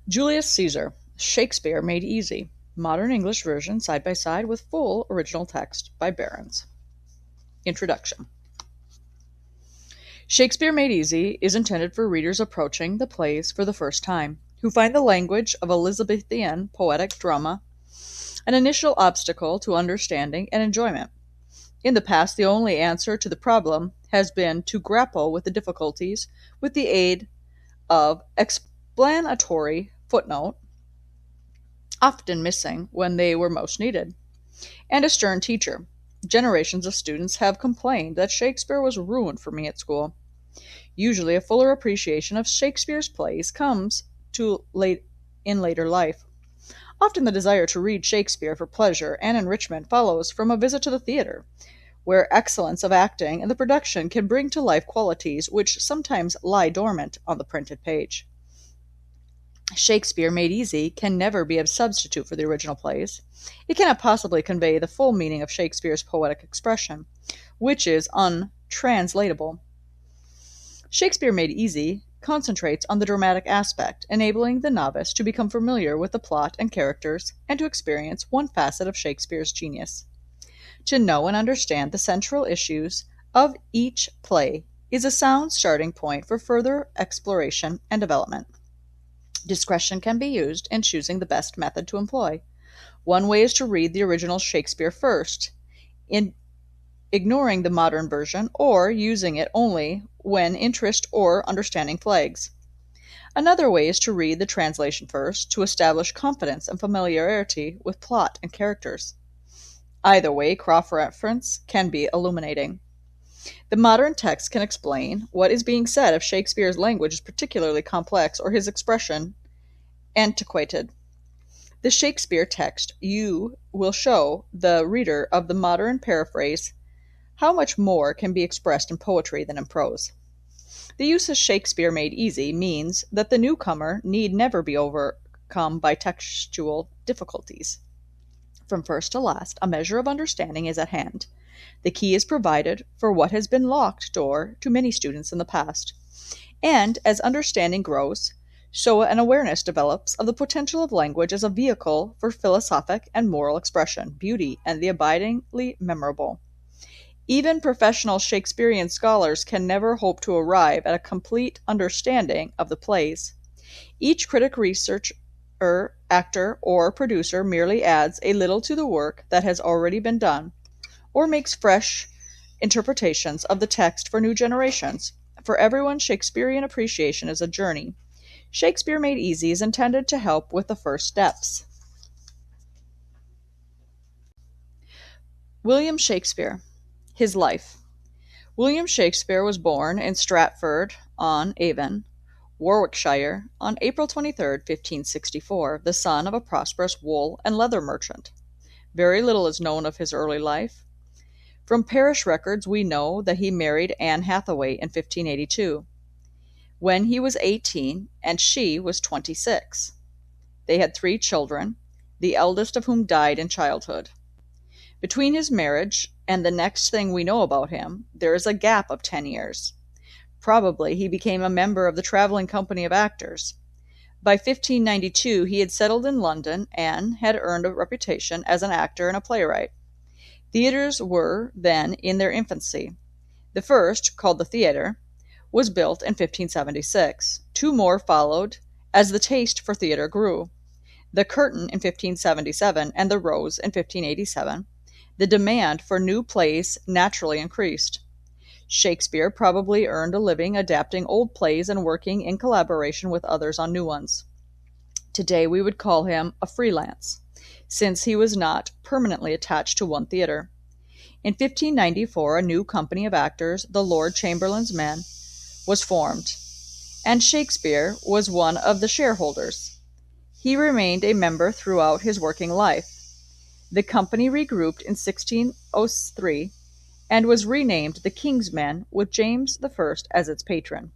Julius Caesar, Shakespeare Made Easy. Modern English version side by side with full original text by Barron. Introduction. Shakespeare Made Easy is intended for readers approaching the plays for the first time, who find the language of Elizabethan poetic drama an initial obstacle to understanding and enjoyment. In the past, the only answer to the problem has been to grapple with the difficulties with the aid of explanatory footnote, often missing when they were most needed, and a stern teacher. Generations of students have complained that Shakespeare was ruined for me at school. Usually, a fuller appreciation of Shakespeare's plays comes to late in later life. Often the desire to read Shakespeare for pleasure and enrichment follows from a visit to the theater, where excellence of acting and the production can bring to life qualities which sometimes lie dormant on the printed page. Shakespeare Made Easy can never be a substitute for the original plays. It cannot possibly convey the full meaning of Shakespeare's poetic expression, which is untranslatable. Shakespeare Made Easy concentrates on the dramatic aspect, enabling the novice to become familiar with the plot and characters and to experience one facet of Shakespeare's genius. To know and understand the central issues of each play is a sound starting point for further exploration and development. Discretion can be used in choosing the best method to employ. One way is to read the original Shakespeare first, in ignoring the modern version or using it only when interest or understanding flags. Another way is to read the translation first to establish confidence and familiarity with plot and characters. Either way, cross-reference can be illuminating. The modern text can explain what is being said if Shakespeare's language is particularly complex or his expression antiquated. The Shakespeare text will show the reader of the modern paraphrase how much more can be expressed in poetry than in prose. The use of Shakespeare Made Easy means that the newcomer need never be overcome by textual difficulties. From first to last, a measure of understanding is at hand. The key is provided for what has been locked door to many students in the past. And as understanding grows, so an awareness develops of the potential of language as a vehicle for philosophic and moral expression, beauty, and the abidingly memorable. Even professional Shakespearean scholars can never hope to arrive at a complete understanding of the plays. Each critic, researcher, actor, or producer merely adds a little to the work that has already been done, or makes fresh interpretations of the text for new generations. For everyone, Shakespearean appreciation is a journey. Shakespeare Made Easy is intended to help with the first steps. William Shakespeare. His life. William Shakespeare was born in Stratford-on-Avon, Warwickshire, on April 23, 1564, the son of a prosperous wool and leather merchant. Very little is known of his early life. From parish records, we know that he married Anne Hathaway in 1582, when he was 18 and she was 26. They had 3 children, the eldest of whom died in childhood. Between his marriage and the next thing we know about him, there is a gap of 10 years. Probably he became a member of the traveling company of actors. By 1592 he had settled in London and had earned a reputation as an actor and a playwright. Theatres were then in their infancy. The first, called the Theatre, was built in 1576. 2 more followed as the taste for theatre grew. The Curtain in 1577 and the Rose in 1587. The demand for new plays naturally increased. Shakespeare probably earned a living adapting old plays and working in collaboration with others on new ones. Today we would call him a freelance, since he was not permanently attached to one theatre. In 1594, a new company of actors, the Lord Chamberlain's Men, was formed, and Shakespeare was one of the shareholders. He remained a member throughout his working life. The company regrouped in 1603 and was renamed the King's Men with James I as its patron.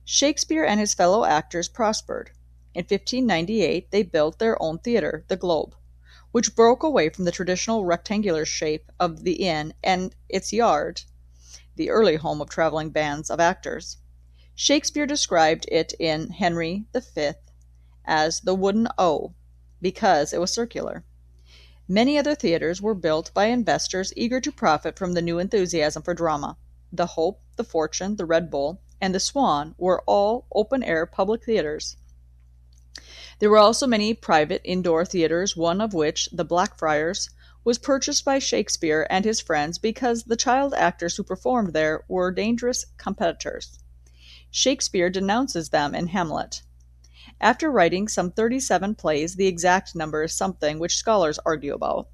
Shakespeare and his fellow actors prospered. In 1598 they built their own theatre, the Globe, which broke away from the traditional rectangular shape of the inn and its yard, the early home of traveling bands of actors. Shakespeare described it in Henry V as the wooden O, because it was circular. Many other theaters were built by investors eager to profit from the new enthusiasm for drama. The Hope, the Fortune, the Red Bull, and the Swan were all open-air public theaters. There were also many private indoor theaters, one of which, the Blackfriars, was purchased by Shakespeare and his friends because the child actors who performed there were dangerous competitors. Shakespeare denounces them in Hamlet. After writing some 37 plays, the exact number is something which scholars argue about,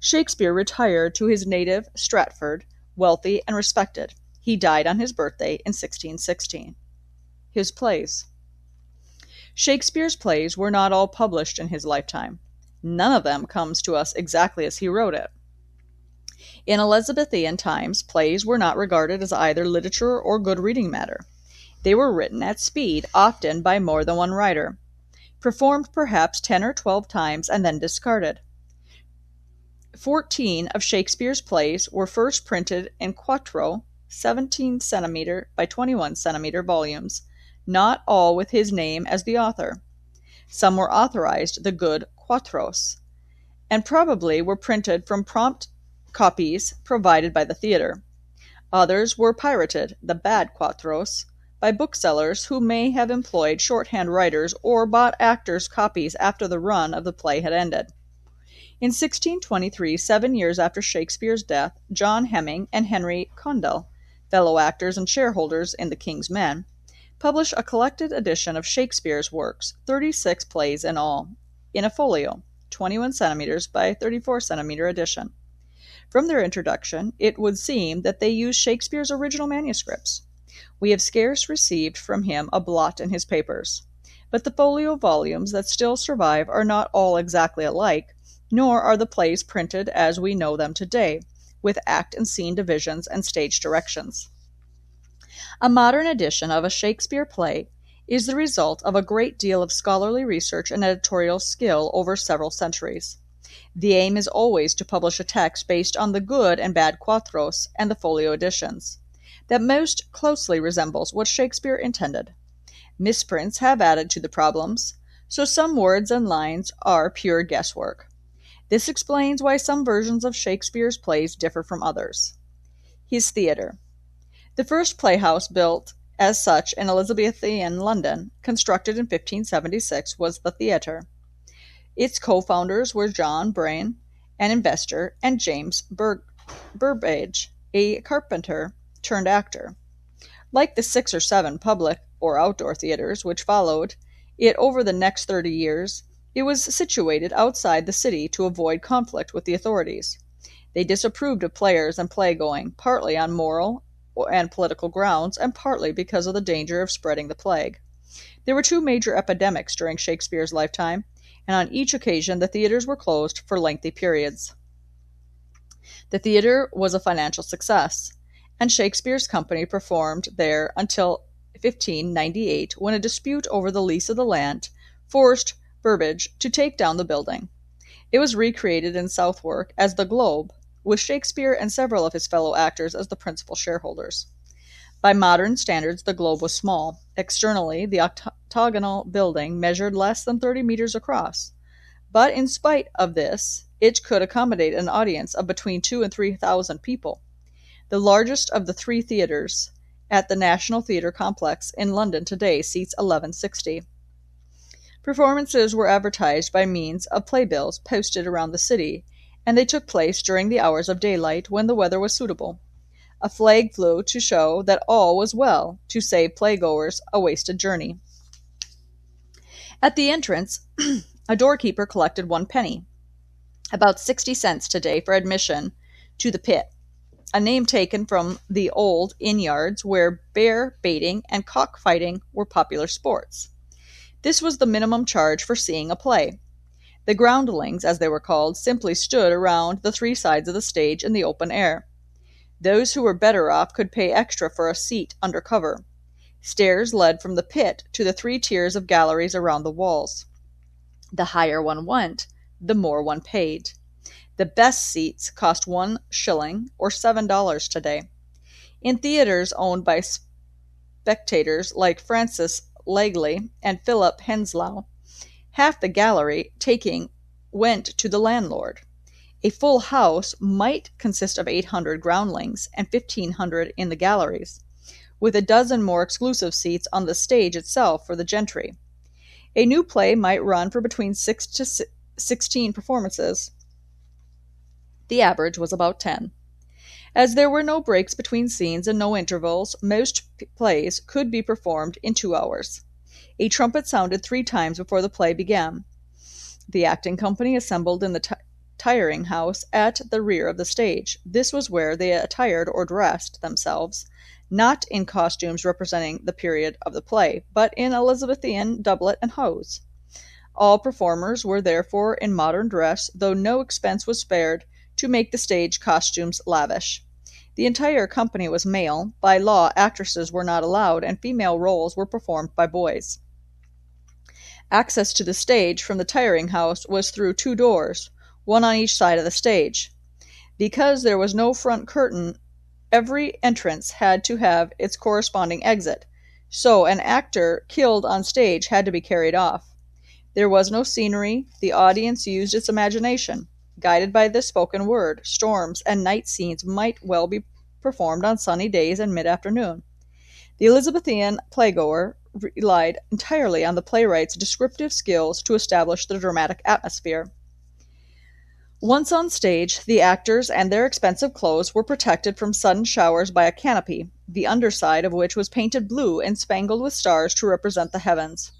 Shakespeare retired to his native Stratford, wealthy and respected. He died on his birthday in 1616. His plays. Shakespeare's plays were not all published in his lifetime. None of them comes to us exactly as he wrote it. In Elizabethan times, plays were not regarded as either literature or good reading matter. They were written at speed, often by more than one writer, performed perhaps 10 or 12 times and then discarded. 14 of Shakespeare's plays were first printed in quarto, 17 centimeter by 21 centimeter volumes, not all with his name as the author. Some were authorized, the good quartos, and probably were printed from prompt copies provided by the theater. Others were pirated, the bad quartos, by booksellers who may have employed shorthand writers or bought actors' copies after the run of the play had ended. In 1623, 7 years after Shakespeare's death, John Hemming and Henry Condell, fellow actors and shareholders in The King's Men, published a collected edition of Shakespeare's works, 36 plays in all, in a folio, 21 centimeters by 34 centimeter edition. From their introduction, it would seem that they used Shakespeare's original manuscripts. We have scarce received from him a blot in his papers. But the folio volumes that still survive are not all exactly alike, nor are the plays printed as we know them today, with act and scene divisions and stage directions. A modern edition of a Shakespeare play is the result of a great deal of scholarly research and editorial skill over several centuries. The aim is always to publish a text based on the good and bad quartos and the folio editions, that most closely resembles what Shakespeare intended. Misprints have added to the problems, so some words and lines are pure guesswork. This explains why some versions of Shakespeare's plays differ from others. His theatre. The first playhouse built as such in Elizabethan London, constructed in 1576, was the theatre. Its co-founders were John Barron, an investor, and James Burbage, a carpenter turned actor. Like the 6 or 7 public or outdoor theaters which followed it over the next 30 years, it was situated outside the city to avoid conflict with the authorities. They disapproved of players and playgoing, partly on moral and political grounds, and partly because of the danger of spreading the plague. There were 2 major epidemics during Shakespeare's lifetime, and on each occasion the theaters were closed for lengthy periods. The theater was a financial success, and Shakespeare's company performed there until 1598, when a dispute over the lease of the land forced Burbage to take down the building. It was recreated in Southwark as the Globe, with Shakespeare and several of his fellow actors as the principal shareholders. By modern standards, the Globe was small. Externally, the octagonal building measured less than 30 meters across, but in spite of this, it could accommodate an audience of between 2,000 and 3,000 people. The largest of the 3 theaters at the National Theatre Complex in London today seats 1160. Performances were advertised by means of playbills posted around the city, and they took place during the hours of daylight when the weather was suitable. A flag flew to show that all was well, to save playgoers a wasted journey. At the entrance, a doorkeeper collected 1 penny, about 60 cents today, for admission to the pit, a name taken from the old inn-yards where bear baiting and cock-fighting were popular sports. This was the minimum charge for seeing a play. The groundlings, as they were called, simply stood around the 3 sides of the stage in the open air. Those who were better off could pay extra for a seat under cover. Stairs led from the pit to the 3 tiers of galleries around the walls. The higher one went, the more one paid. The best seats cost 1 shilling or $7 today. In theaters owned by spectators like Francis Legley and Philip Henslow, Half the gallery taking went to the landlord. A full house might consist of 800 groundlings and 1,500 in the galleries, with a dozen more exclusive seats on the stage itself for the gentry. A new play might run for between 6 to 16 performances. The average was about 10. As there were no breaks between scenes and no intervals, most plays could be performed in 2 hours. A trumpet sounded 3 times before the play began. The acting company assembled in the tiring house at the rear of the stage. This was where they attired or dressed themselves, not in costumes representing the period of the play, but in Elizabethan doublet and hose. All performers were therefore in modern dress, though no expense was spared to make the stage costumes lavish. The entire company was male. By law, actresses were not allowed, and female roles were performed by boys. Access to the stage from the tiring house was through 2 doors, one on each side of the stage. Because there was no front curtain, every entrance had to have its corresponding exit, so an actor killed on stage had to be carried off. There was no scenery. The audience used its imagination. Guided by the spoken word, storms and night scenes might well be performed on sunny days and mid-afternoon. The Elizabethan playgoer relied entirely on the playwright's descriptive skills to establish the dramatic atmosphere. Once on stage, the actors and their expensive clothes were protected from sudden showers by a canopy, the underside of which was painted blue and spangled with stars to represent the heavens.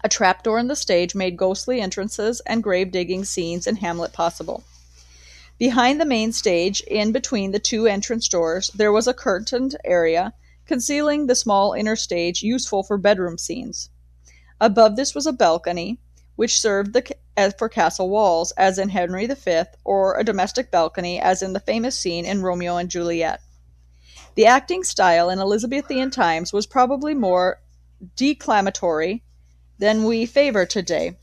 A trapdoor in the stage made ghostly entrances and grave-digging scenes in Hamlet possible. Behind the main stage, in between the 2 entrance doors, there was a curtained area concealing the small inner stage useful for bedroom scenes. Above this was a balcony, which served for castle walls, as in Henry V, or a domestic balcony, as in the famous scene in Romeo and Juliet. The acting style in Elizabethan times was probably more declamatory than we favor today.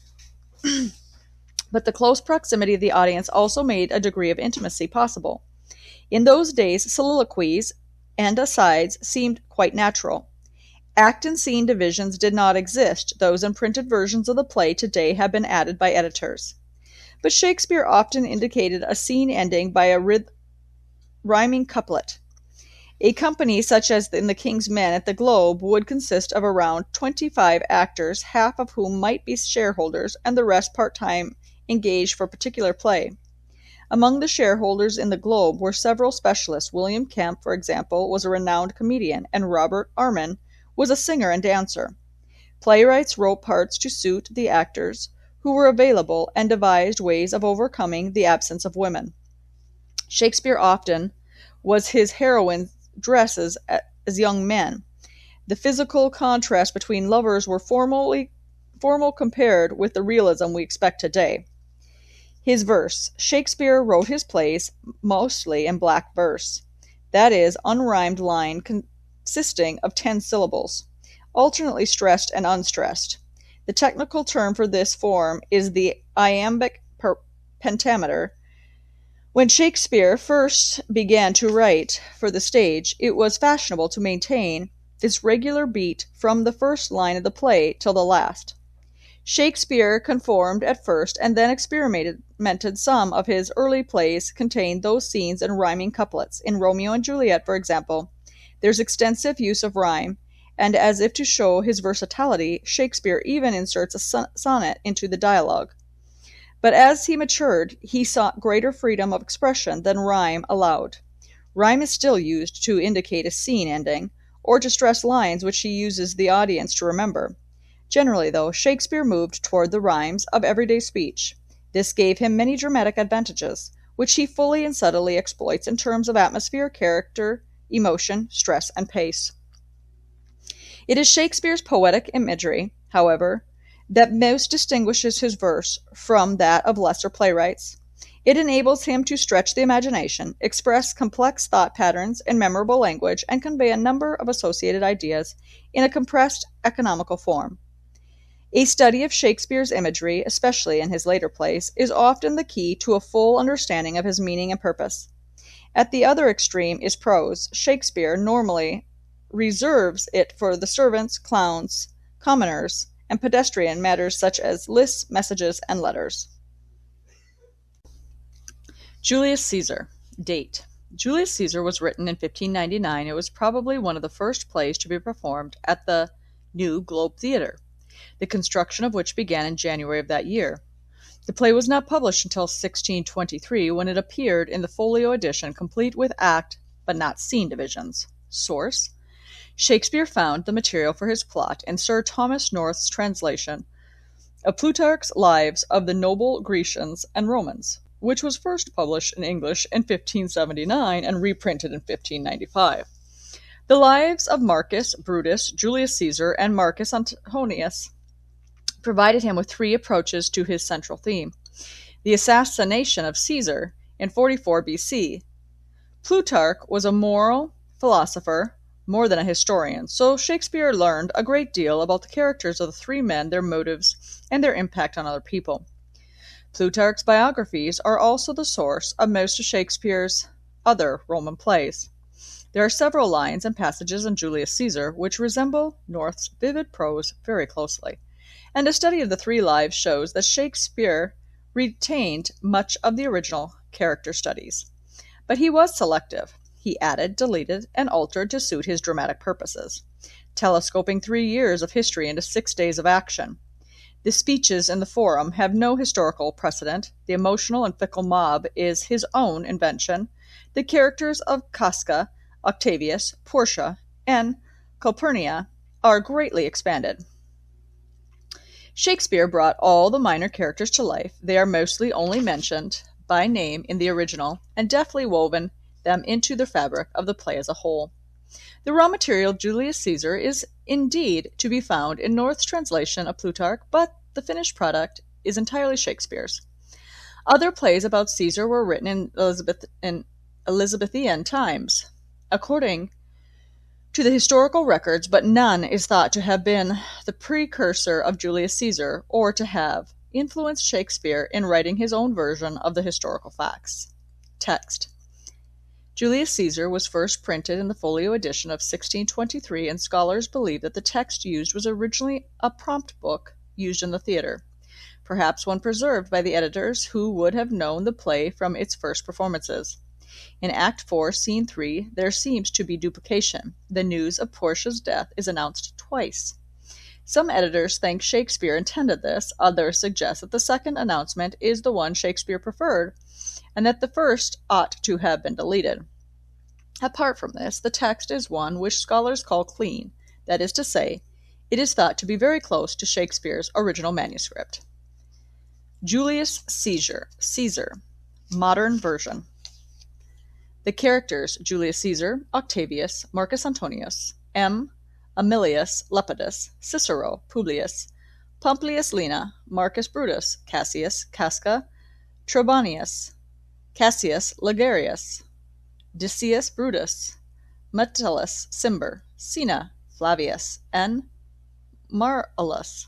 But the close proximity of the audience also made a degree of intimacy possible. In those days, soliloquies and asides seemed quite natural. Act and scene divisions did not exist. Those in printed versions of the play today have been added by editors. But Shakespeare often indicated a scene ending by a rhyming couplet. A company such as in The King's Men at the Globe would consist of around 25 actors, half of whom might be shareholders and the rest part-time engaged for a particular play. Among the shareholders in the Globe were several specialists. William Kemp, for example, was a renowned comedian, and Robert Armin was a singer and dancer. Playwrights wrote parts to suit the actors who were available and devised ways of overcoming the absence of women. Shakespeare often was his heroines dresses as young men. The physical contrast between lovers were formal compared with the realism we expect today. His verse. Shakespeare wrote his plays mostly in black verse, that is, unrhymed line consisting of 10 syllables, alternately stressed and unstressed. The technical term for this form is the iambic pentameter. When Shakespeare first began to write for the stage, it was fashionable to maintain this regular beat from the first line of the play till the last. Shakespeare conformed at first, and then experimented. Some of his early plays contained those scenes and rhyming couplets. In Romeo and Juliet, for example, there's extensive use of rhyme, and as if to show his versatility, Shakespeare even inserts a sonnet into the dialogue. But as he matured, he sought greater freedom of expression than rhyme allowed. Rhyme is still used to indicate a scene ending, or to stress lines which he uses the audience to remember. Generally, though, Shakespeare moved toward the rhymes of everyday speech. This gave him many dramatic advantages, which he fully and subtly exploits in terms of atmosphere, character, emotion, stress, and pace. It is Shakespeare's poetic imagery, however, that most distinguishes his verse from that of lesser playwrights. It enables him to stretch the imagination, express complex thought patterns in memorable language, and convey a number of associated ideas in a compressed, economical form. A study of Shakespeare's imagery, especially in his later plays, is often the key to a full understanding of his meaning and purpose. At the other extreme is prose. Shakespeare normally reserves it for the servants, clowns, commoners, and pedestrian matters such as lists, messages, and letters. Julius Caesar. Date. Julius Caesar was written in 1599. It was probably one of the first plays to be performed at the New Globe Theatre, the construction of which began in January of that year. The play was not published until 1623, when it appeared in the folio edition, complete with act but not scene divisions. Source: Shakespeare found the material for his plot in Sir Thomas North's translation of Plutarch's Lives of the Noble Grecians and Romans, which was first published in English in 1579 and reprinted in 1595. The lives of Marcus, Brutus, Julius Caesar, and Marcus Antonius provided him with three approaches to his central theme: the assassination of Caesar in 44 BC. Plutarch was a moral philosopher more than a historian, so Shakespeare learned a great deal about the characters of the three men, their motives, and their impact on other people. Plutarch's biographies are also the source of most of Shakespeare's other Roman plays. There are several lines and passages in Julius Caesar which resemble North's vivid prose very closely, and a study of the three lives shows that Shakespeare retained much of the original character studies. But he was selective. He added, deleted, and altered to suit his dramatic purposes, telescoping 3 years of history into 6 days of action. The speeches in the Forum have no historical precedent. The emotional and fickle mob is his own invention. The characters of Casca, Octavius, Portia, and Calpurnia are greatly expanded. Shakespeare brought all the minor characters to life. They are mostly only mentioned by name in the original, and deftly woven them into the fabric of the play as a whole. The raw material Julius Caesar is indeed to be found in North's translation of Plutarch, but the finished product is entirely Shakespeare's. Other plays about Caesar were written in Elizabethan times, according to the historical records, but none is thought to have been the precursor of Julius Caesar or to have influenced Shakespeare in writing his own version of the historical facts. Text. Julius Caesar was first printed in the folio edition of 1623, and scholars believe that the text used was originally a prompt book used in the theatre, perhaps one preserved by the editors who would have known the play from its first performances. In Act 4, Scene 3, there seems to be duplication. The news of Portia's death is announced twice. Some editors think Shakespeare intended this, others suggest that the second announcement is the one Shakespeare preferred, and that the first ought to have been deleted. Apart from this, the text is one which scholars call clean, that is to say, it is thought to be very close to Shakespeare's original manuscript. Julius Caesar, modern version. The characters Julius Caesar, Octavius, Marcus Antonius, M. Aemilius Lepidus, Cicero, Publius, Pompilius Lena, Marcus Brutus, Cassius, Casca, Trebonius, Cassius Ligarius, Decius Brutus, Metellus Cimber, Cinna, Flavius, and Marcellus,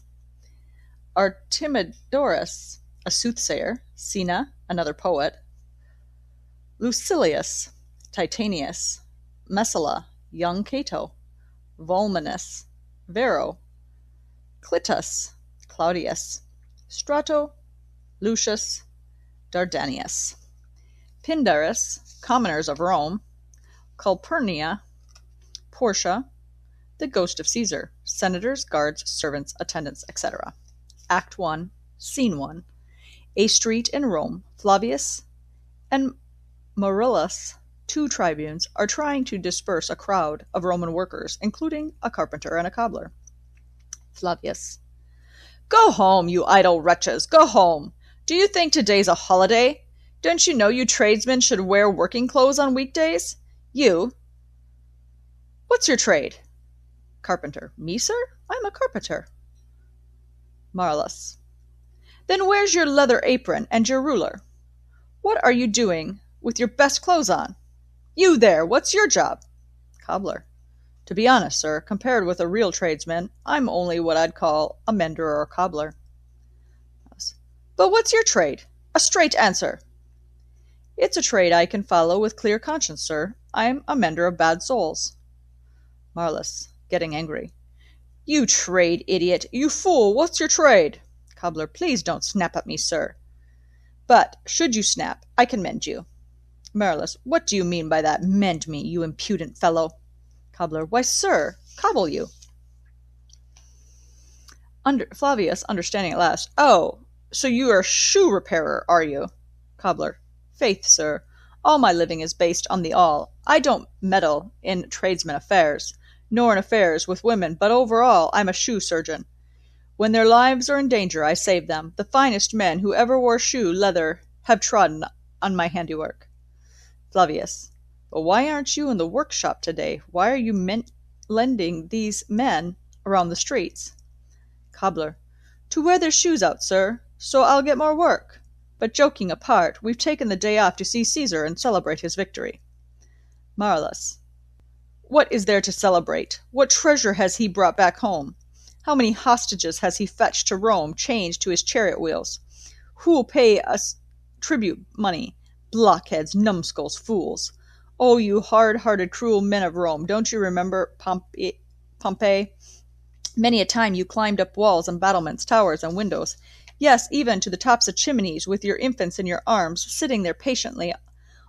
Artemidorus, a soothsayer, Cinna, another poet, Lucilius, Titanius, Messala, young Cato, Volminus, Varro, Clitus, Claudius, Strato, Lucius, Dardanius, Pindarus, commoners of Rome, Calpurnia, Portia, the ghost of Caesar, senators, guards, servants, attendants, etc. Act 1, Scene 1. A street in Rome. Flavius and Marcellus, 2 tribunes, are trying to disperse a crowd of Roman workers, including a carpenter and a cobbler. Flavius. Go home, you idle wretches, go home. Do you think today's a holiday? Don't you know you tradesmen should wear working clothes on weekdays? You. What's your trade? Carpenter. Me, sir? I'm a carpenter. Marcellus. Then where's your leather apron and your ruler? What are you doing with your best clothes on? You there, what's your job? Cobbler. To be honest, sir, compared with a real tradesman, I'm only what I'd call a mender or a cobbler. But what's your trade? A straight answer. It's a trade I can follow with clear conscience, sir. I'm a mender of bad souls. Marcellus, getting angry. You trade, idiot! You fool! What's your trade? Cobbler, please don't snap at me, sir. But, should you snap, I can mend you. Marillus, what do you mean by that? Mend me, you impudent fellow. Cobbler, why, sir, cobble you. Flavius, understanding at last, oh, so you are a shoe repairer, are you? Cobbler, faith, sir, all my living is based on the all. I don't meddle in tradesmen affairs, nor in affairs with women, but overall I'm a shoe surgeon. When their lives are in danger, I save them. The finest men who ever wore shoe leather have trodden on my handiwork. Flavius, but why aren't you in the workshop today? Why are you lending these men around the streets? Cobbler, to wear their shoes out, sir, so I'll get more work. But joking apart, we've taken the day off to see Caesar and celebrate his victory. Marillus, what is there to celebrate? What treasure has he brought back home? How many hostages has he fetched to Rome, chained to his chariot wheels? Who'll pay us tribute money? Blockheads, numbskulls, fools. Oh, you hard-hearted, cruel men of Rome, don't you remember Pompey? Many a time you climbed up walls and battlements, towers and windows, yes, even to the tops of chimneys, with your infants in your arms, sitting there patiently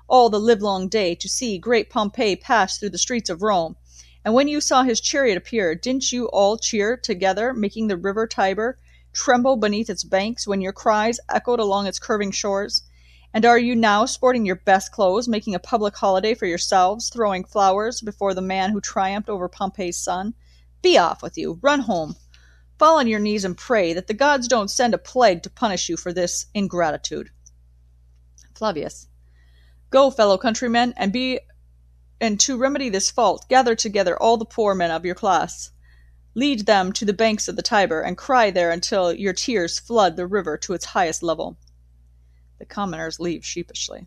all the livelong day to see great Pompey pass through the streets of Rome. And when you saw his chariot appear, didn't you all cheer together, making the river Tiber tremble beneath its banks when your cries echoed along its curving shores? And are you now sporting your best clothes, making a public holiday for yourselves, throwing flowers before the man who triumphed over Pompey's son? Be off with you. Run home. Fall on your knees and pray that the gods don't send a plague to punish you for this ingratitude. Flavius. Go, fellow countrymen, and to remedy this fault, gather together all the poor men of your class. Lead them to the banks of the Tiber, and cry there until your tears flood the river to its highest level. The commoners leave sheepishly.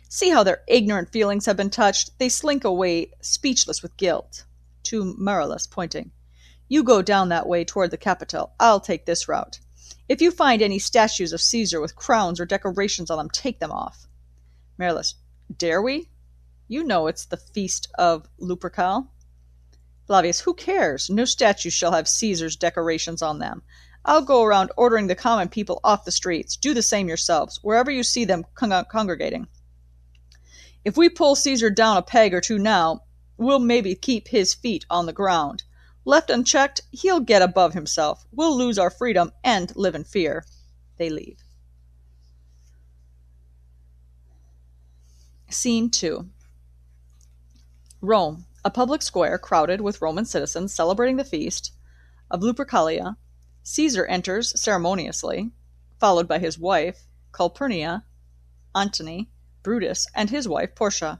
See how their ignorant feelings have been touched. They slink away, speechless with guilt. To Marillus, pointing. You go down that way toward the Capitol. I'll take this route. If you find any statues of Caesar with crowns or decorations on them, take them off. Marillus, dare we? You know it's the feast of Lupercal. Flavius, who cares? No statue shall have Caesar's decorations on them. I'll go around ordering the common people off the streets. Do the same yourselves, wherever you see them congregating. If we pull Caesar down a peg or two now, we'll maybe keep his feet on the ground. Left unchecked, he'll get above himself. We'll lose our freedom and live in fear. They leave. Scene 2. Rome, a public square crowded with Roman citizens celebrating the feast of Lupercalia. Caesar enters ceremoniously, followed by his wife, Calpurnia, Antony, Brutus, and his wife, Portia,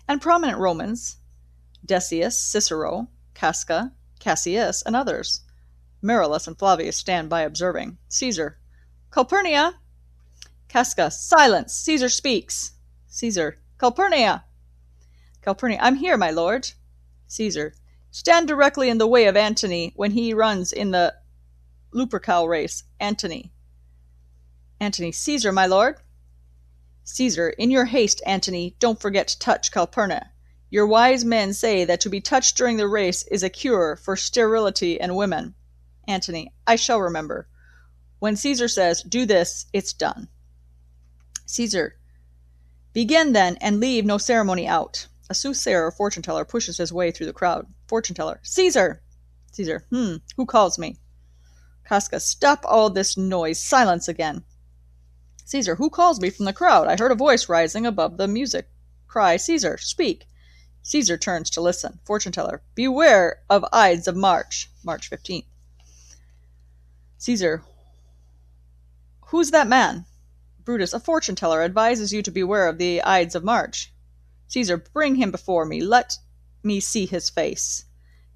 and prominent Romans, Decius, Cicero, Casca, Cassius, and others. Marillus and Flavius stand by observing. Caesar, Calpurnia! Casca, silence! Caesar speaks! Caesar, Calpurnia! Calpurnia, I'm here, my lord. Caesar, stand directly in the way of Antony when he runs in the Lupercal race. Antony. Antony, Caesar, my lord. Caesar, in your haste, Antony, don't forget to touch Calpurnia. Your wise men say that to be touched during the race is a cure for sterility in women. Antony, I shall remember. When Caesar says, do this, it's done. Caesar, begin then, and leave no ceremony out. A soothsayer or fortune-teller pushes his way through the crowd. Fortune-teller, Caesar! Caesar, who calls me? Casca, stop all this noise. Silence again. Caesar, who calls me from the crowd? I heard a voice rising above the music. Cry, Caesar, speak. Caesar turns to listen. Fortune-teller, beware of Ides of March. March 15th. Caesar, who's that man? Brutus, a fortune-teller, advises you to beware of the Ides of March. Caesar, bring him before me. Let me see his face.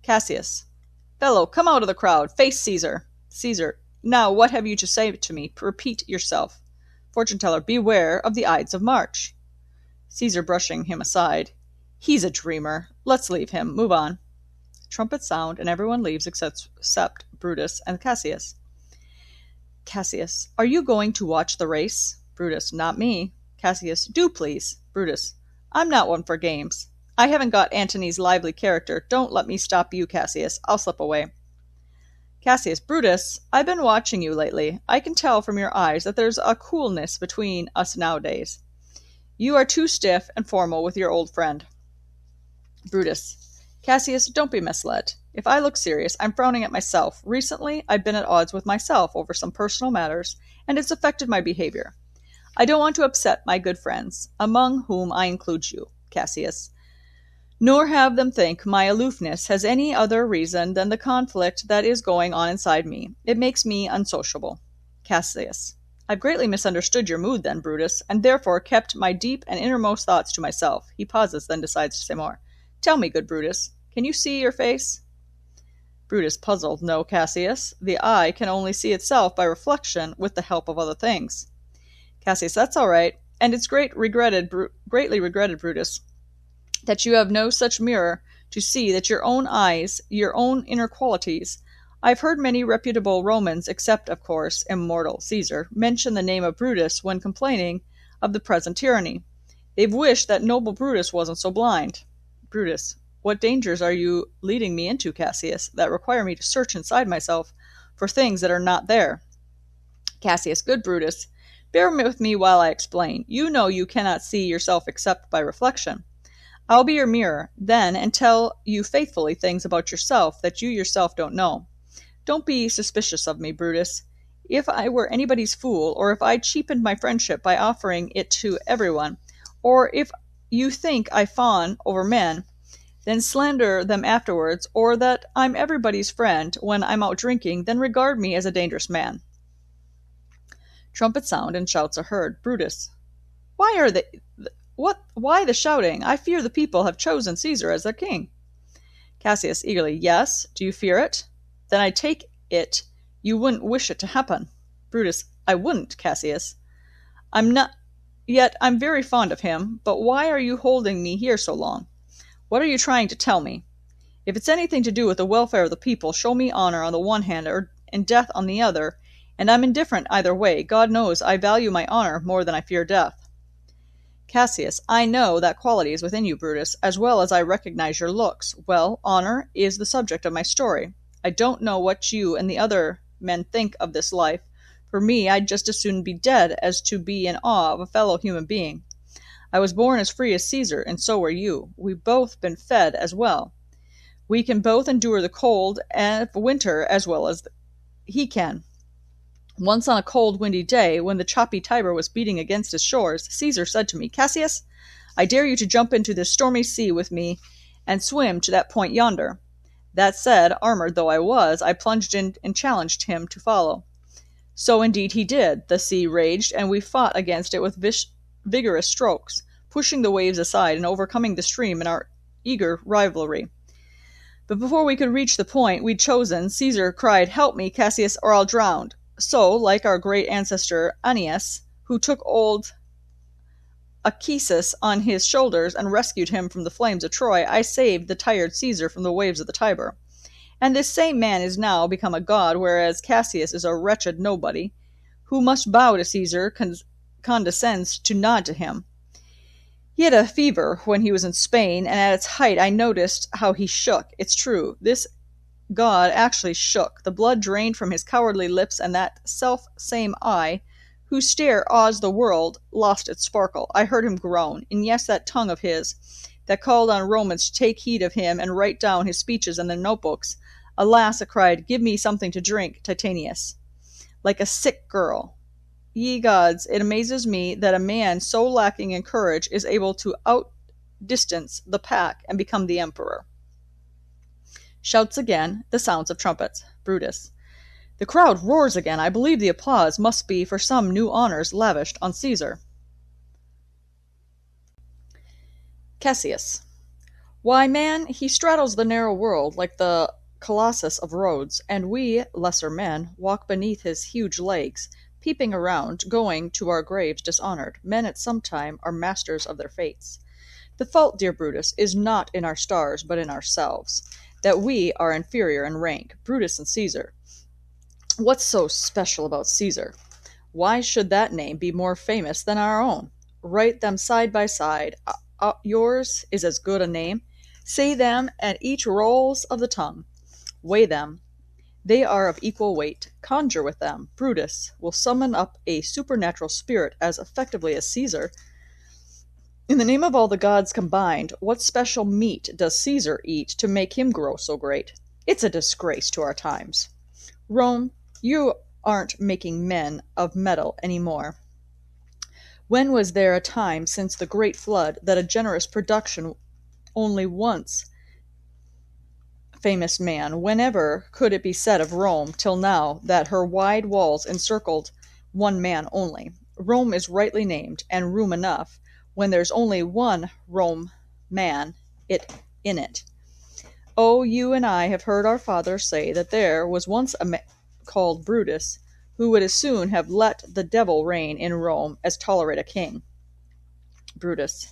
Cassius, fellow, come out of the crowd. Face Caesar. Caesar, now what have you to say to me? Repeat yourself. Fortune-teller, beware of the Ides of March. Caesar, brushing him aside. He's a dreamer. Let's leave him. Move on. Trumpets sound, and everyone leaves except Brutus and Cassius. Cassius, are you going to watch the race? Brutus, not me. Cassius, do please. Brutus, I'm not one for games. I haven't got Antony's lively character. Don't let me stop you, Cassius. I'll slip away. Cassius, Brutus, I've been watching you lately. I can tell from your eyes that there's a coolness between us nowadays. You are too stiff and formal with your old friend. Brutus, Cassius, don't be misled. If I look serious, I'm frowning at myself. Recently, I've been at odds with myself over some personal matters, and it's affected my behavior. I don't want to upset my good friends, among whom I include you, Cassius, nor have them think my aloofness has any other reason than the conflict that is going on inside me. It makes me unsociable. Cassius, I've greatly misunderstood your mood then, Brutus, and therefore kept my deep and innermost thoughts to myself. He pauses, then decides to say more. Tell me, good Brutus, can you see your face? Brutus, puzzled. No, Cassius. The eye can only see itself by reflection with the help of other things. Cassius, that's all right, and it's greatly regretted, Brutus, that you have no such mirror to see that your own eyes, your own inner qualities. I've heard many reputable Romans, except, of course, immortal Caesar, mention the name of Brutus when complaining of the present tyranny. They've wished that noble Brutus wasn't so blind. Brutus, what dangers are you leading me into, Cassius, that require me to search inside myself for things that are not there? Cassius, good Brutus, bear with me while I explain. You know you cannot see yourself except by reflection. I'll be your mirror, then, and tell you faithfully things about yourself that you yourself don't know. Don't be suspicious of me, Brutus. If I were anybody's fool, or if I cheapened my friendship by offering it to everyone, or if you think I fawn over men, then slander them afterwards, or that I'm everybody's friend when I'm out drinking, then regard me as a dangerous man. Trumpets sound and shouts are heard. Brutus, why the shouting? I fear the people have chosen Caesar as their king. Cassius, eagerly, yes, do you fear it? Then I take it you wouldn't wish it to happen. Brutus, I wouldn't, Cassius. Yet I'm very fond of him, but why are you holding me here so long? What are you trying to tell me? If it's anything to do with the welfare of the people, show me honor on the one hand and death on the other, and I'm indifferent either way. God knows I value my honor more than I fear death. Cassius, I know that quality is within you, Brutus, as well as I recognize your looks. Well, honor is the subject of my story. I don't know what you and the other men think of this life. For me, I'd just as soon be dead as to be in awe of a fellow human being. I was born as free as Caesar, and so were you. We've both been fed as well. We can both endure the cold of winter as well as he can. Once on a cold, windy day, when the choppy Tiber was beating against its shores, Caesar said to me, Cassius, I dare you to jump into this stormy sea with me and swim to that point yonder. That said, armored though I was, I plunged in and challenged him to follow. So indeed he did. The sea raged, and we fought against it with vigorous strokes, pushing the waves aside and overcoming the stream in our eager rivalry. But before we could reach the point we'd chosen, Caesar cried, Help me, Cassius, or I'll drown. So, like our great ancestor Aeneas, who took old Achesis on his shoulders and rescued him from the flames of Troy, I saved the tired Caesar from the waves of the Tiber. And this same man is now become a god, whereas Cassius is a wretched nobody, who must bow to Caesar, condescends to nod to him. He had a fever when he was in Spain, and at its height I noticed how he shook. It's true, this god actually shook. The blood drained from his cowardly lips, and that self-same eye, whose stare awes the world, lost its sparkle. I heard him groan, and yes, that tongue of his, that called on Romans to take heed of him and write down his speeches in their notebooks. Alas, it cried, Give me something to drink, Titanius, like a sick girl. Ye gods, it amazes me that a man so lacking in courage is able to outdistance the pack and become the emperor. Shouts again, the sounds of trumpets. Brutus. The crowd roars again. I believe the applause must be for some new honors lavished on Caesar. Cassius. Why, man, he straddles the narrow world like the Colossus of Rhodes, and we, lesser men, walk beneath his huge legs, peeping around, going to our graves dishonored. Men at some time are masters of their fates. The fault, dear Brutus, is not in our stars, but in ourselves, that we are inferior in rank, Brutus and Caesar. What's so special about Caesar? Why should that name be more famous than our own? Write them side by side. Yours is as good a name. Say them at each rolls of the tongue. Weigh them. They are of equal weight. Conjure with them. Brutus will summon up a supernatural spirit as effectively as Caesar. In the name of all the gods combined, what special meat does Caesar eat to make him grow so great? It's a disgrace to our times. Rome, you aren't making men of metal any more. When was there a time since the great flood that a generous production only once famous man, whenever could it be said of Rome till now that her wide walls encircled one man only? Rome is rightly named, and room enough, when there's only one Rome man in it. Oh, you and I have heard our fathers say that there was once a man called Brutus, who would as soon have let the devil reign in Rome as tolerate a king. Brutus.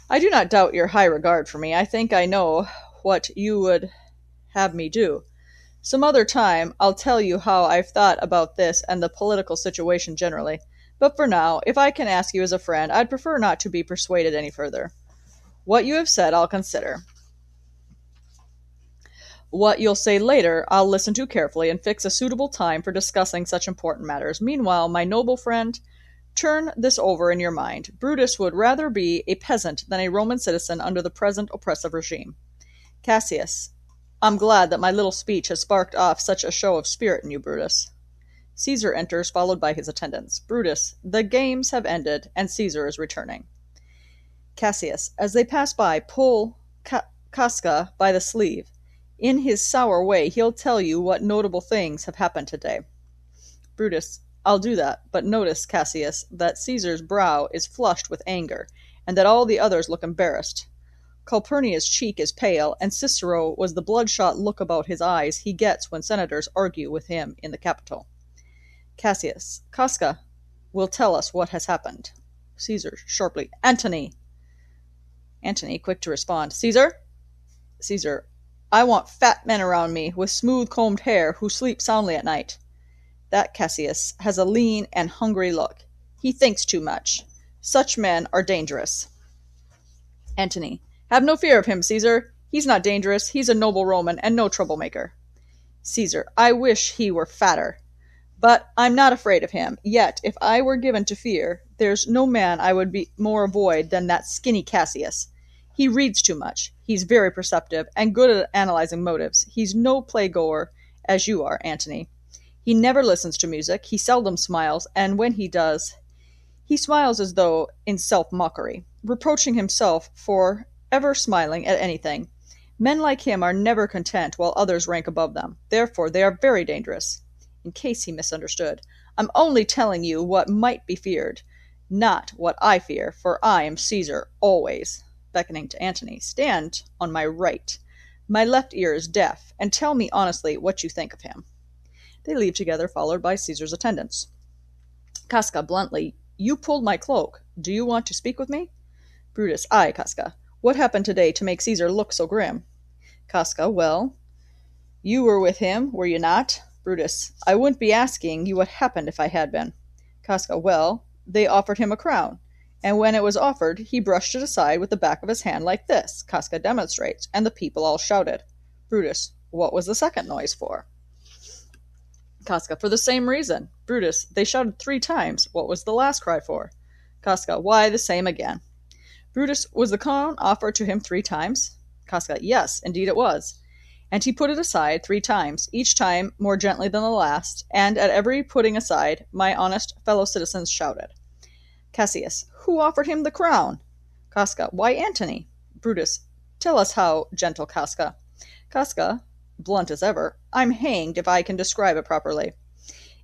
I do not doubt your high regard for me. I think I know what you would have me do. Some other time I'll tell you how I've thought about this and the political situation generally. But for now, if I can ask you as a friend, I'd prefer not to be persuaded any further. What you have said I'll consider. What you'll say later I'll listen to carefully and fix a suitable time for discussing such important matters. Meanwhile, my noble friend, turn this over in your mind. Brutus would rather be a peasant than a Roman citizen under the present oppressive regime. Cassius, I'm glad that my little speech has sparked off such a show of spirit in you, Brutus. Caesar enters, followed by his attendants. Brutus, the games have ended, and Caesar is returning. Cassius, as they pass by, pull Casca by the sleeve. In his sour way, he'll tell you what notable things have happened today. Brutus, I'll do that, but notice, Cassius, that Caesar's brow is flushed with anger, and that all the others look embarrassed. Calpurnia's cheek is pale, and Cicero was the bloodshot look about his eyes he gets when senators argue with him in the Capitol. Cassius, Casca will tell us what has happened. Caesar, sharply, Antony! Antony, quick to respond, Caesar? Caesar, I want fat men around me, with smooth-combed hair, who sleep soundly at night. That Cassius has a lean and hungry look. He thinks too much. Such men are dangerous. Antony, have no fear of him, Caesar. He's not dangerous. He's a noble Roman and no troublemaker. Caesar, I wish he were fatter. But I'm not afraid of him. Yet, if I were given to fear, there's no man I would be more avoid than that skinny Cassius. He reads too much. He's very perceptive and good at analyzing motives. He's no playgoer, as you are, Antony. He never listens to music. He seldom smiles, and when he does, he smiles as though in self-mockery, reproaching himself for ever smiling at anything. Men like him are never content while others rank above them. Therefore, they are very dangerous. In case he misunderstood, I'm only telling you what might be feared, not what I fear, for I am Caesar always. Beckoning to Antony, stand on my right. My left ear is deaf, and tell me honestly what you think of him. They leave together, followed by Caesar's attendants. Casca, bluntly, you pulled my cloak. Do you want to speak with me? Brutus, aye, Casca. What happened today to make Caesar look so grim? Casca, well, you were with him, were you not? Brutus, I wouldn't be asking you what happened if I had been. Casca, well, they offered him a crown, and when it was offered, he brushed it aside with the back of his hand like this. Casca demonstrates, and the people all shouted. Brutus, what was the second noise for? Casca, for the same reason. Brutus, they shouted 3 times. What was the last cry for? Casca, why, the same again. Brutus, was the crown offered to him 3 times? Casca, yes, indeed it was. And he put it aside 3 times, each time more gently than the last, and at every putting aside, my honest fellow citizens shouted. Cassius, who offered him the crown? Casca, why, Antony. Brutus, tell us how, gentle Casca. Casca, blunt as ever, I'm hanged if I can describe it properly.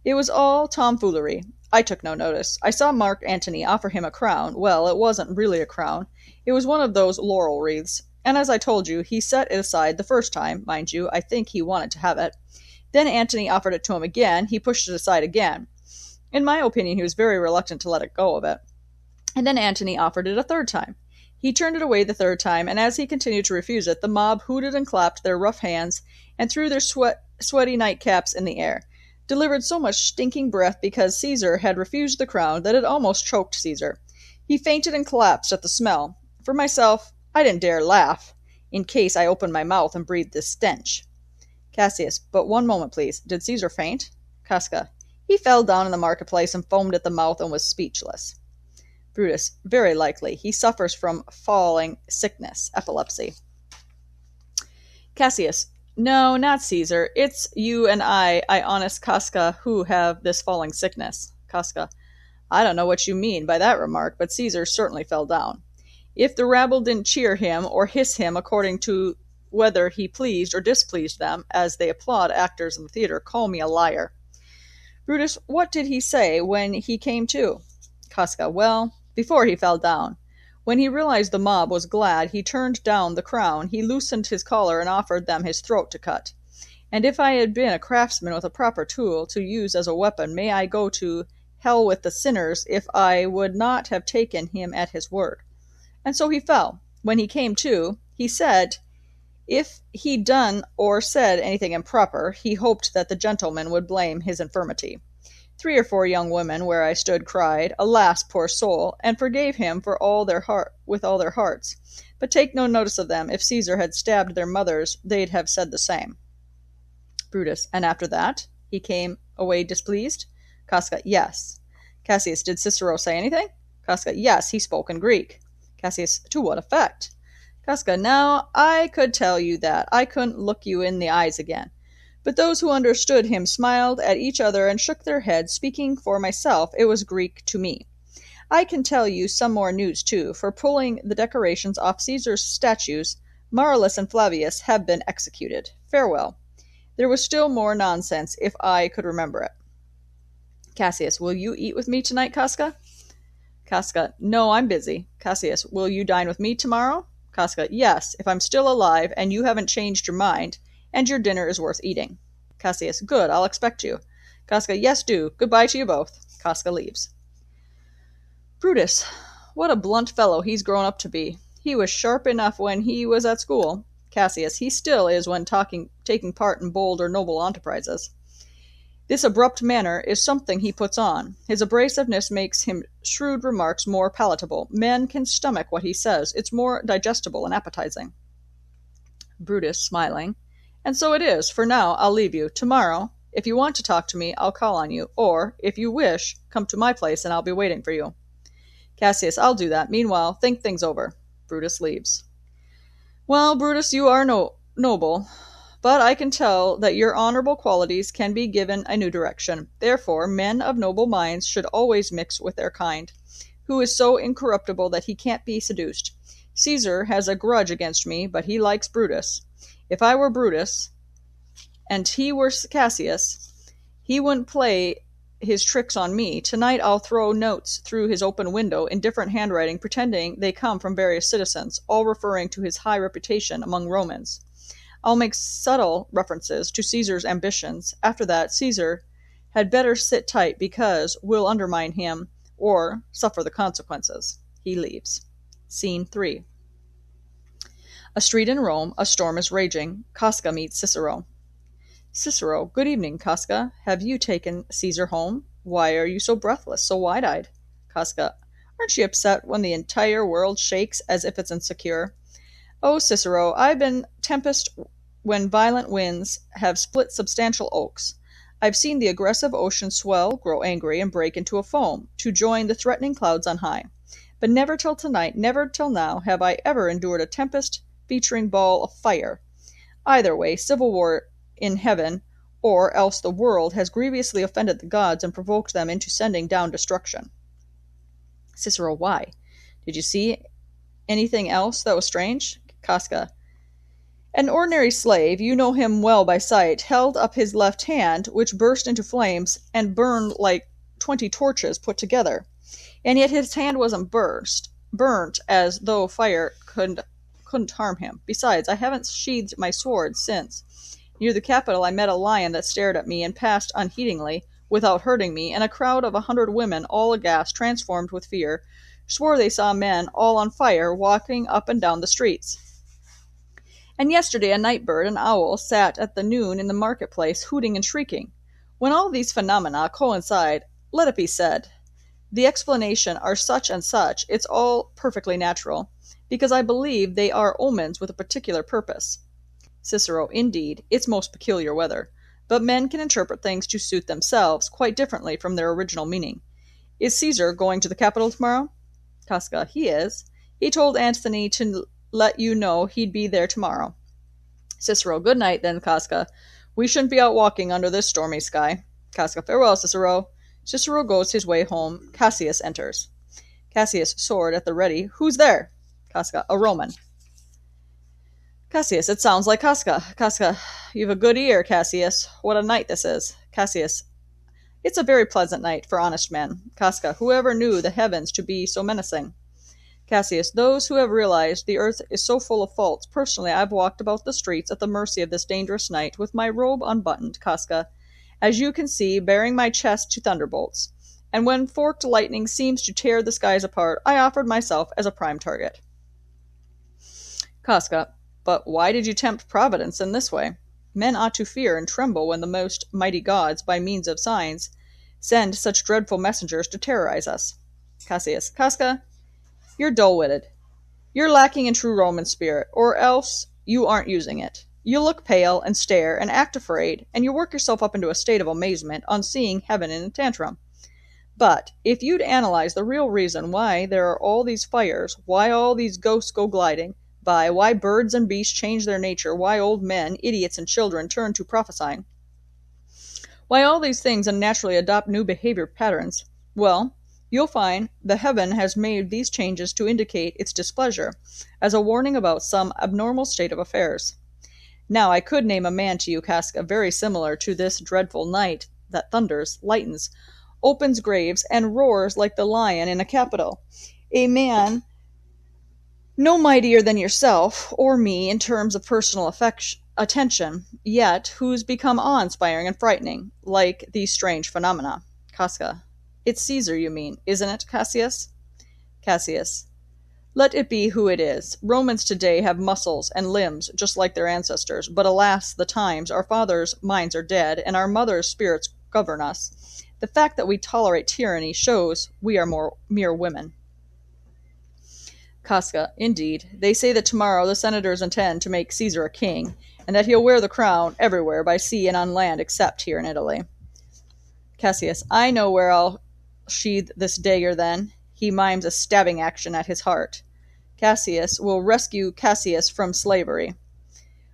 It was all tomfoolery. I took no notice. I saw Mark Antony offer him a crown. Well, it wasn't really a crown. It was one of those laurel wreaths. And as I told you, he set it aside the first time, mind you. I think he wanted to have it. Then Antony offered it to him again. He pushed it aside again. In my opinion, he was very reluctant to let it go of it. And then Antony offered it a 3rd time. He turned it away the 3rd time, and as he continued to refuse it, the mob hooted and clapped their rough hands and threw their sweaty nightcaps in the air, delivered so much stinking breath because Caesar had refused the crown that it almost choked Caesar. He fainted and collapsed at the smell. For myself, I didn't dare laugh, in case I opened my mouth and breathed this stench. Cassius, but one moment, please. Did Caesar faint? Casca, he fell down in the marketplace and foamed at the mouth and was speechless. Brutus, very likely. He suffers from falling sickness, epilepsy. Cassius, no, not Caesar. It's you and I honest Casca, who have this falling sickness. Casca, I don't know what you mean by that remark, but Caesar certainly fell down. If the rabble didn't cheer him or hiss him according to whether he pleased or displeased them, as they applaud actors in the theater, call me a liar. Brutus, what did he say when he came to? Casca, well, before he fell down. When he realized the mob was glad, he turned down the crown, he loosened his collar and offered them his throat to cut. And if I had been a craftsman with a proper tool to use as a weapon, may I go to hell with the sinners if I would not have taken him at his word. And so he fell. When he came to, he said, if he'd done or said anything improper, he hoped that the gentleman would blame his infirmity. 3 or 4 young women where I stood cried, Alas, poor soul, and forgave him with all their hearts. But take no notice of them. If Caesar had stabbed their mothers, they'd have said the same. Brutus, and after that, he came away displeased? Casca, yes. Cassius, did Cicero say anything? Casca, yes, he spoke in Greek. Cassius, to what effect? Casca, now, I could tell you that. I couldn't look you in the eyes again. But those who understood him smiled at each other and shook their heads. Speaking for myself, it was Greek to me. I can tell you some more news, too, for pulling the decorations off Caesar's statues, Marullus and Flavius have been executed. Farewell. There was still more nonsense, if I could remember it. Cassius, will you eat with me tonight, Casca? Casca, no, I'm busy. Cassius, will you dine with me tomorrow? Casca, yes, if I'm still alive and you haven't changed your mind, and your dinner is worth eating. Cassius, good, I'll expect you. Casca, yes, do. Goodbye to you both. Casca leaves. Brutus, what a blunt fellow he's grown up to be. He was sharp enough when he was at school. Cassius, he still is when taking part in bold or noble enterprises. This abrupt manner is something he puts on. His abrasiveness makes his shrewd remarks more palatable. Men can stomach what he says. It's more digestible and appetizing. Brutus, smiling, and so it is. For now, I'll leave you. Tomorrow, if you want to talk to me, I'll call on you. Or, if you wish, come to my place and I'll be waiting for you. Cassius, I'll do that. Meanwhile, think things over. Brutus leaves. Well, Brutus, you are noble, but I can tell that your honorable qualities can be given a new direction. Therefore, men of noble minds should always mix with their kind, who is so incorruptible that he can't be seduced. Caesar has a grudge against me, but he likes Brutus. If I were Brutus, and he were Cassius, he wouldn't play his tricks on me. Tonight I'll throw notes through his open window in different handwriting, pretending they come from various citizens, all referring to his high reputation among Romans. I'll make subtle references to Caesar's ambitions. After that, Caesar had better sit tight because we'll undermine him or suffer the consequences. He leaves. Scene 3. A street in Rome, a storm is raging. Casca meets Cicero. Cicero, good evening, Casca. Have you taken Caesar home? Why are you so breathless, so wide-eyed? Casca, aren't you upset when the entire world shakes as if it's insecure? Oh, Cicero, I've been tempest when violent winds have split substantial oaks. I've seen the aggressive ocean swell, grow angry, and break into a foam, to join the threatening clouds on high. But never till tonight, never till now, have I ever endured a tempest featuring ball of fire. Either way, civil war in heaven, or else the world has grievously offended the gods and provoked them into sending down destruction. Cicero, why? Did you see anything else that was strange? Casca, an ordinary slave, you know him well by sight, held up his left hand, which burst into flames and burned like 20 torches put together. And yet his hand wasn't burnt as though fire couldn't harm him. Besides, I haven't sheathed my sword since. Near the Capitol I met a lion that stared at me and passed unheedingly, without hurting me, and a crowd of 100 women, all aghast, transformed with fear, swore they saw men, all on fire, walking up and down the streets. And yesterday a night bird, an owl, sat at the noon in the marketplace, hooting and shrieking. When all these phenomena coincide, let it be said, the explanation are such and such, it's all perfectly natural, because I believe they are omens with a particular purpose. Cicero, indeed, it's most peculiar weather. But men can interpret things to suit themselves quite differently from their original meaning. Is Caesar going to the Capitol tomorrow? Casca, he is. He told Antony to let you know he'd be there tomorrow. Cicero, good night then, Casca. We shouldn't be out walking under this stormy sky. Casca, farewell, Cicero. Cicero goes his way home. Cassius enters. Cassius, sword at the ready. Who's there? Casca, a Roman. Cassius, it sounds like Casca. Casca, you've a good ear, Cassius. What a night this is. Cassius, it's a very pleasant night for honest men. Casca, whoever knew the heavens to be so menacing? Cassius, those who have realized the earth is so full of faults. Personally, I've walked about the streets at the mercy of this dangerous night with my robe unbuttoned, Casca, as you can see, bearing my chest to thunderbolts. And when forked lightning seems to tear the skies apart, I offered myself as a prime target. Casca, but why did you tempt Providence in this way? Men ought to fear and tremble when the most mighty gods, by means of signs, send such dreadful messengers to terrorize us. Cassius, Casca, you're dull-witted. You're lacking in true Roman spirit, or else you aren't using it. You look pale and stare and act afraid, and you work yourself up into a state of amazement on seeing heaven in a tantrum. But if you'd analyze the real reason why there are all these fires, why all these ghosts go gliding by, why birds and beasts change their nature, why old men, idiots, and children turn to prophesying, why all these things unnaturally adopt new behavior patterns, well, you'll find the heaven has made these changes to indicate its displeasure, as a warning about some abnormal state of affairs. Now I could name a man to you, Casca, very similar to this dreadful night that thunders, lightens, opens graves, and roars like the lion in a capital. A man no mightier than yourself or me in terms of personal attention, yet who's become awe-inspiring and frightening, like these strange phenomena. Casca, it's Caesar, you mean, isn't it, Cassius? Cassius, let it be who it is. Romans today have muscles and limbs just like their ancestors, but alas the times, our fathers' minds are dead, and our mothers' spirits govern us. The fact that we tolerate tyranny shows we are mere women. Casca, indeed. They say that tomorrow the senators intend to make Caesar a king, and that he'll wear the crown everywhere by sea and on land except here in Italy. Cassius, I know where I'll sheathe this dagger then. He mimes a stabbing action at his heart. Cassius will rescue Cassius from slavery.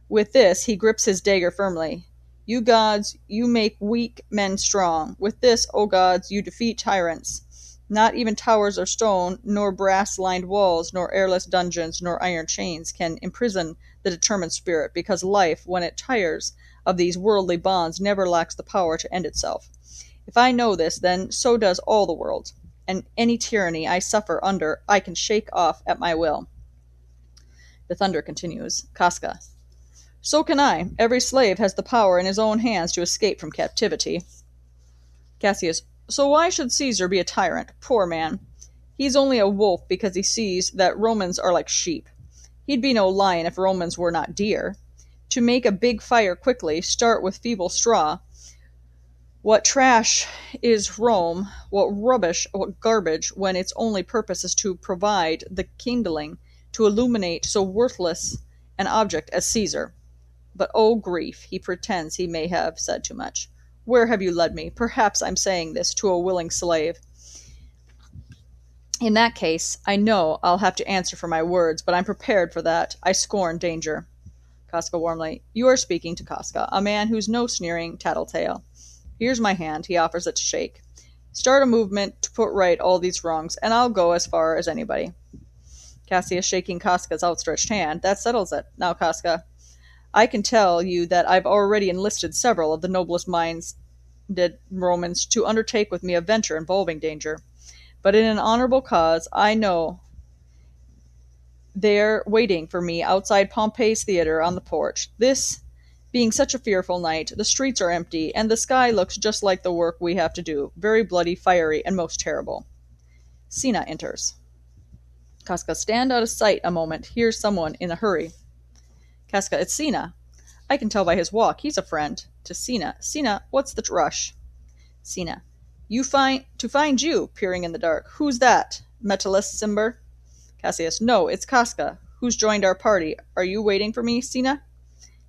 With this he grips his dagger firmly. You gods, you make weak men strong. With this, O gods, you defeat tyrants. Not even towers of stone, nor brass-lined walls, nor airless dungeons, nor iron chains can imprison the determined spirit, because life, when it tires of these worldly bonds, never lacks the power to end itself. If I know this, then so does all the world, and any tyranny I suffer under I can shake off at my will. The thunder continues. Casca, so can I. Every slave has the power in his own hands to escape from captivity. Cassius, so why should Caesar be a tyrant? Poor man. He's only a wolf because he sees that Romans are like sheep. He'd be no lion if Romans were not deer. To make a big fire quickly, start with feeble straw. What trash is Rome, what rubbish, what garbage, when its only purpose is to provide the kindling to illuminate so worthless an object as Caesar. But oh grief, he pretends he may have said too much. Where have you led me? Perhaps I'm saying this to a willing slave. In that case, I know I'll have to answer for my words, but I'm prepared for that. I scorn danger. Casca warmly, you are speaking to Casca, a man who's no sneering tattletale. Here's my hand, he offers it to shake. Start a movement to put right all these wrongs, and I'll go as far as anybody. Cassius shaking Casca's outstretched hand. That settles it. Now, Casca, I can tell you that I've already enlisted several of the noblest minded Romans to undertake with me a venture involving danger. But in an honorable cause, I know they're waiting for me outside Pompey's theater on the porch. This being such a fearful night, the streets are empty, and the sky looks just like the work we have to do, very bloody, fiery, and most terrible. Cinna enters. Casca, stand out of sight a moment. Here's someone in a hurry. Casca, it's Cinna. I can tell by his walk. He's a friend. To Cinna. Cinna, what's the rush? Cinna. To find you, peering in the dark. Who's that? Metellus Cimber? Cassius. No, it's Casca, who's joined our party. Are you waiting for me, Cinna?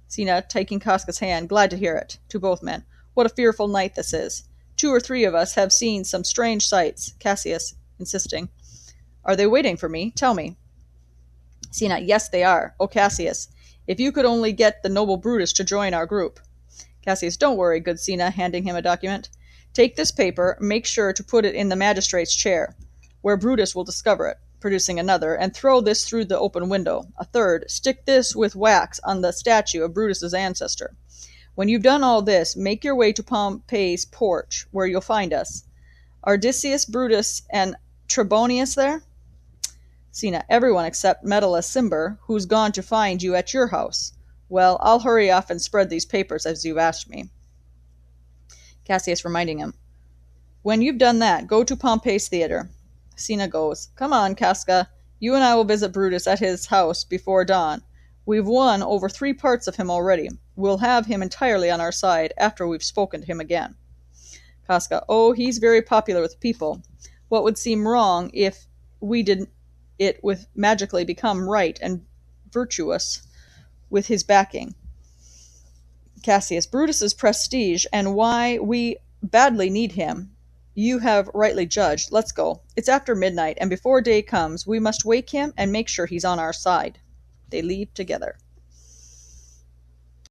Sina, taking Casca's hand, glad to hear it. To both men. What a fearful night this is. 2 or 3 of us have seen some strange sights. Cassius, insisting. Are they waiting for me? Tell me. Sina, yes, they are. Oh, Cassius, if you could only get the noble Brutus to join our group. Cassius, don't worry, good Sina, handing him a document. Take this paper, make sure to put it in the magistrate's chair, where Brutus will discover it, producing another, and throw this through the open window. A third, stick this with wax on the statue of Brutus's ancestor. When you've done all this, make your way to Pompey's porch, where you'll find us. Are Decius, Brutus, and Trebonius there? Sina, everyone except Metellus Cimber, who's gone to find you at your house. Well, I'll hurry off and spread these papers as you've asked me. Cassius reminding him. When you've done that, go to Pompey's theater. Sina goes. Come on, Casca. You and I will visit Brutus at his house before dawn. We've won over 3 parts of him already. We'll have him entirely on our side after we've spoken to him again. Casca. Oh, he's very popular with people. What would seem wrong if we did it with magically become right and virtuous with his backing. Cassius, Brutus's prestige and why we badly need him. You have rightly judged. Let's go. It's after midnight, and before day comes, we must wake him and make sure he's on our side. They leave together.